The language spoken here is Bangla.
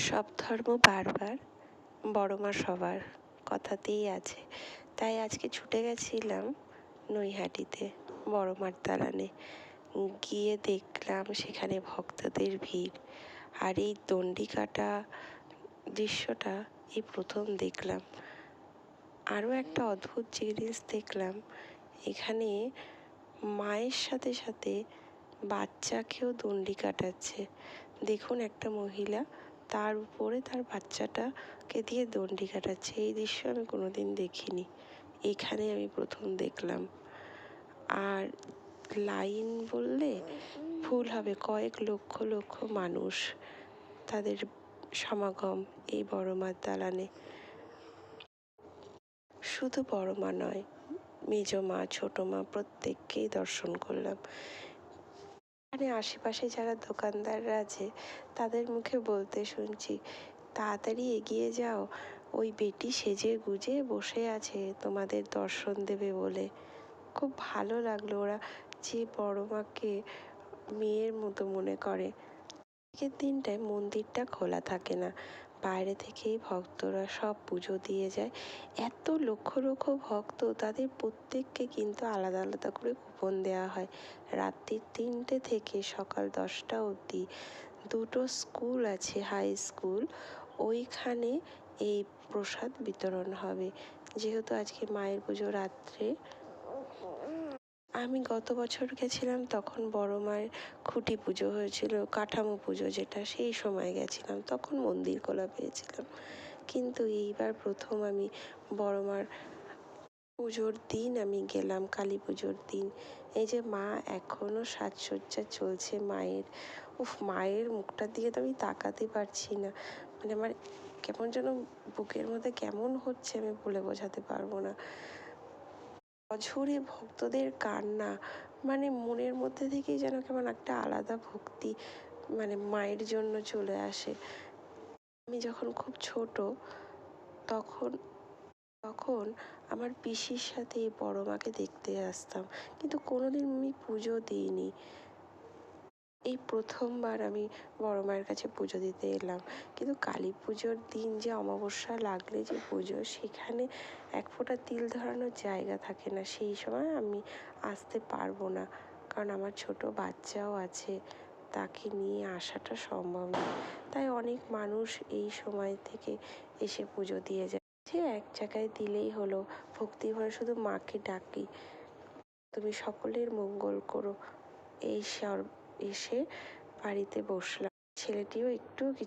সব ধর্ম বারবার, বড় মা সবার কথাতেই আছে। তাই আজকে ছুটে গেছিলাম নৈহাটিতে বড় মার দালানে। গিয়ে দেখলাম সেখানে ভক্তদের ভিড়। আর এই দণ্ডি কাটা দৃশ্যটা এই প্রথম দেখলাম। আরও একটা অদ্ভুত জিনিস দেখলাম, এখানে মায়ের সাথে সাথে বাচ্চাকেও দণ্ডি কাটাচ্ছে। দেখুন, একটা মহিলা তার উপরে তার বাচ্চাটাকে দিয়ে দণ্ডি কাটাচ্ছে। এই দৃশ্য আমি কোনোদিন দেখিনি, এখানে আমি প্রথম দেখলাম। আর লাইন বললে ভুল হবে, কয়েক লক্ষ লক্ষ মানুষ, তাদের সমাগম এই বড় মার দালানে। শুধু বড় মা নয়, মেজ মা, ছোট মা প্রত্যেককেই দর্শন করলাম। এখানে আশেপাশে যারা দোকানদাররা আছে তাদের মুখে বলতে শুনছি, তাড়াতাড়ি এগিয়ে যাও, ওই বেটি সেজে গুজে বসে আছে তোমাদের দর্শন দেবে বলে। খুব ভালো লাগলো, ওরা যে বড় মাকে মেয়ের মতো মনে করে। আজকের দিনটায় মন্দিরটা খোলা থাকে না, বাইরে থেকেই ভক্তরা সব পুজো দিয়ে যায়। এত লক্ষ লক্ষ ভক্ত, তাদের প্রত্যেককে কিন্তু আলাদা আলাদা করে কুপন দেওয়া হয়। রাত্রি 3টে থেকে সকাল 10টা অবধি দুটো স্কুল আছে, হাই স্কুল, ওইখানে এই প্রসাদ বিতরণ হবে। যেহেতু আজকে মায়ের পুজো রাত্রে, আমি গত বছর গেছিলাম তখন বড় মায়ের খুঁটি পুজো হয়েছিল, কাঠামো পুজো যেটা, সেই সময় গেছিলাম, তখন মন্দির খোলা পেয়েছিলাম। কিন্তু এইবার প্রথম আমি বড় মার পুজোর দিন আমি গেলাম, কালী পুজোর দিন। এই যে মা এখনও সাজসজ্জা চলছে মায়ের, মায়ের মুখটার দিকে তো আমি তাকাতে পারছি না, মানে আমার কেমন যেন বুকের মধ্যে কেমন হচ্ছে, আমি বলে বোঝাতে পারবো না। অঝরে ভক্তদের কান্না, মানে মনের মধ্যে থেকেই যেন কেমন একটা আলাদা ভক্তি মানে মায়ের জন্য চলে আসে। আমি যখন খুব ছোট তখন তখন আমার পিসির সাথে এই বড় মাকে দেখতে আসতাম, কিন্তু কোনোদিন আমি পুজো দিইনি। এই প্রথমবার আমি বড় মায়ের কাছে পুজো দিতে এলাম। কিন্তু কালী পুজোর দিন যে অমাবস্যা লাগলে যে পুজো, সেখানে এক ফোঁটা তিল ধরানোর জায়গা থাকে না, সেই সময় আমি আসতে পারবো না, কারণ আমার ছোট বাচ্চাও আছে, তাকে নিয়ে আসাটা সম্ভব নয়। তাই অনেক মানুষ এই সময় থেকে এসে পুজো দিয়ে যায়। যে এক জায়গায় দিলেই হলো, ভক্তি ভরে শুধু মাকে ডাকি, তুমি সকলের মঙ্গল করো, এই এসে বাড়িতে বসলাম। ছেলেটিও একটু কিছু